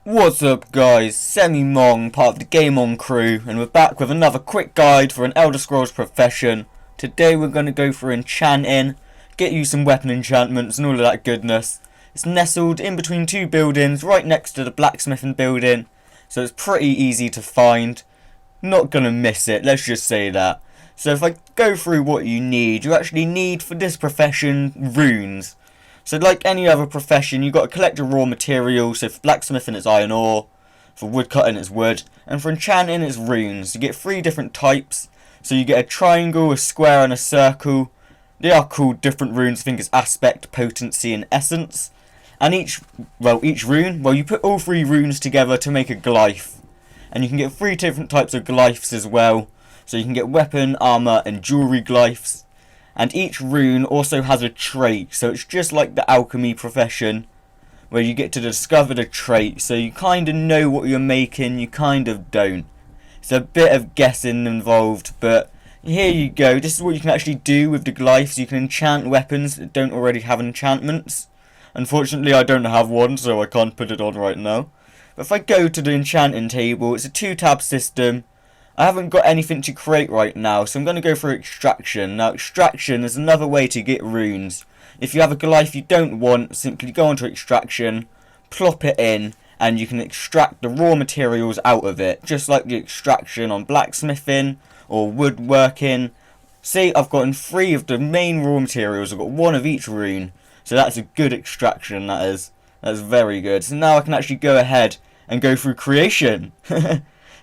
What's up guys, Semi-mong, part of the Game On crew, and we're back with another quick guide for an Elder Scrolls profession. Today we're going to go for Enchanting, get you some weapon enchantments and all of that goodness. It's nestled in between two buildings, right next to the blacksmithing building, so it's pretty easy to find. Not gonna miss it, let's just say that. So if I go through what you actually need for this profession runes. So like any other profession, you've got to collect your raw materials. So for blacksmithing it's iron ore, for woodcutting it's wood, and for enchanting it's runes. You get 3 different types. So you get a triangle, a square and a circle. They are called different runes. I think it's aspect, potency and essence. And each rune, you put all 3 runes together to make a glyph. And you can get 3 different types of glyphs as well. So you can get weapon, armor and jewelry glyphs. And each rune also has a trait, so it's just like the alchemy profession, where you get to discover the trait, so you kind of know what you're making, you kind of don't. It's a bit of guessing involved, but here you go. This is what you can actually do with the glyphs. You can enchant weapons that don't already have enchantments. Unfortunately, I don't have one, so I can't put it on right now. But if I go to the enchanting table, it's a 2-tab system. I haven't got anything to create right now, so I'm going to go for extraction. Now, extraction is another way to get runes. If you have a glyph you don't want, simply go onto extraction, plop it in, and you can extract the raw materials out of it, just like the extraction on blacksmithing or woodworking. See, I've gotten 3 of the main raw materials. I've got 1 of each rune, so that's a good extraction, that is. That's very good. So now I can actually go ahead and go through creation.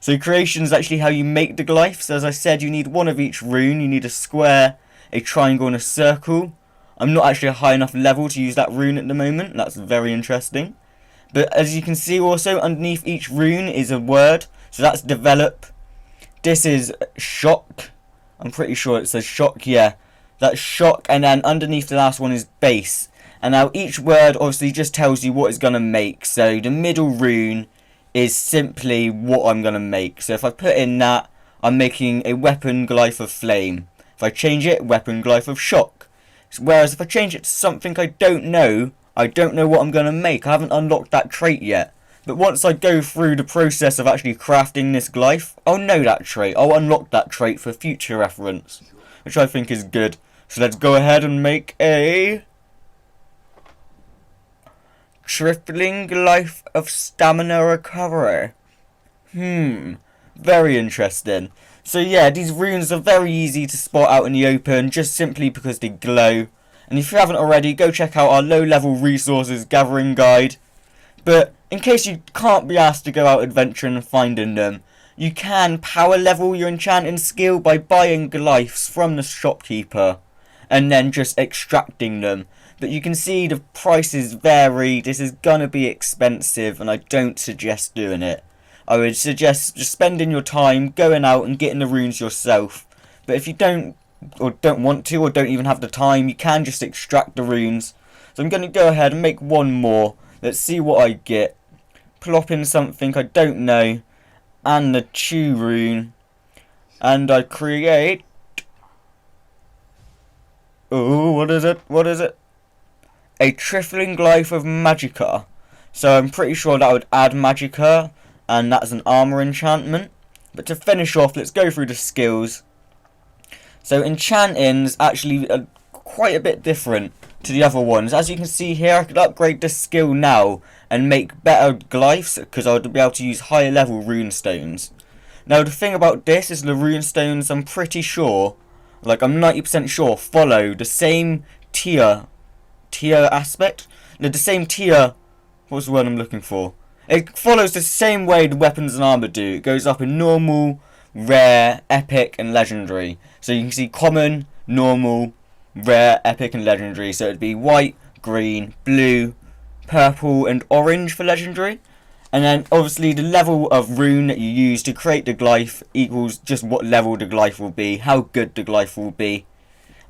So creation is actually how you make the glyphs. As I said, you need 1 of each rune. You need a square, a triangle and a circle. I'm not actually a high enough level to use that rune at the moment. That's very interesting. But as you can see also, underneath each rune is a word. So that's develop. This is shock. I'm pretty sure it says shock, yeah. That's shock, and then underneath the last one is base. And now each word obviously just tells you what it's going to make. So the middle rune is simply what I'm going to make. So if I put in that, I'm making a weapon glyph of flame. If I change it, weapon glyph of shock. Whereas if I change it to something I don't know what I'm going to make. I haven't unlocked that trait yet. But once I go through the process of actually crafting this glyph, I'll know that trait. I'll unlock that trait for future reference, which I think is good. So let's go ahead and make a tripling glyph of stamina recovery. Very interesting. So yeah, these runes are very easy to spot out in the open, just simply because they glow. And if you haven't already, go check out our low level resources gathering guide. But in case you can't be asked to go out adventuring and finding them, you can power level your enchanting skill by buying glyphs from the shopkeeper and then just extracting them. But you can see the prices vary. This is gonna be expensive and I don't suggest doing it. I would suggest just spending your time going out and getting the runes yourself. But if you don't want to or don't even have the time, you can just extract the runes. So I'm gonna go ahead and make 1 more. Let's see what I get. Plop in something I don't know and the chew rune, and I create, what is it? A trifling glyph of magicka. So I'm pretty sure that would add magicka, and that's an armor enchantment. But to finish off, let's go through the skills. So enchanting's actually quite a bit different to the other ones. As you can see here, I could upgrade this skill now and make better glyphs, because I would be able to use higher level rune stones. Now the thing about this is the rune stones, I'm pretty sure, like I'm 90% sure, follow the same tier aspect. No, the same tier, what's the word I'm looking for? It follows the same way the weapons and armor do. It goes up in normal, rare, epic and legendary. So you can see common, normal, rare, epic and legendary. So it'd be white, green, blue, purple and orange for legendary. And then obviously the level of rune that you use to create the glyph equals just what level the glyph will be, how good the glyph will be,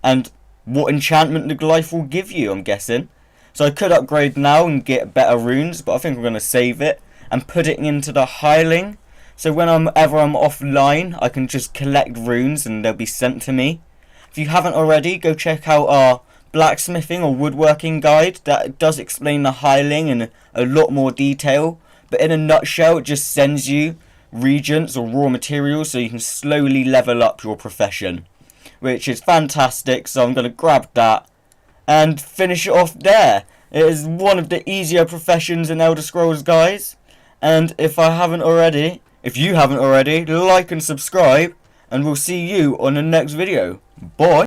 and what enchantment the glyph will give you, I'm guessing. So I could upgrade now and get better runes, but I think I'm going to save it and put it into the hireling. So whenever I'm offline, I can just collect runes and they'll be sent to me. If you haven't already, go check out our blacksmithing or woodworking guide. That does explain the hireling in a lot more detail. But in a nutshell, it just sends you reagents or raw materials so you can slowly level up your profession, which is fantastic. So I'm going to grab that and finish it off there. It is one of the easier professions in Elder Scrolls, guys. And if you haven't already, like and subscribe, and we'll see you on the next video. Bye.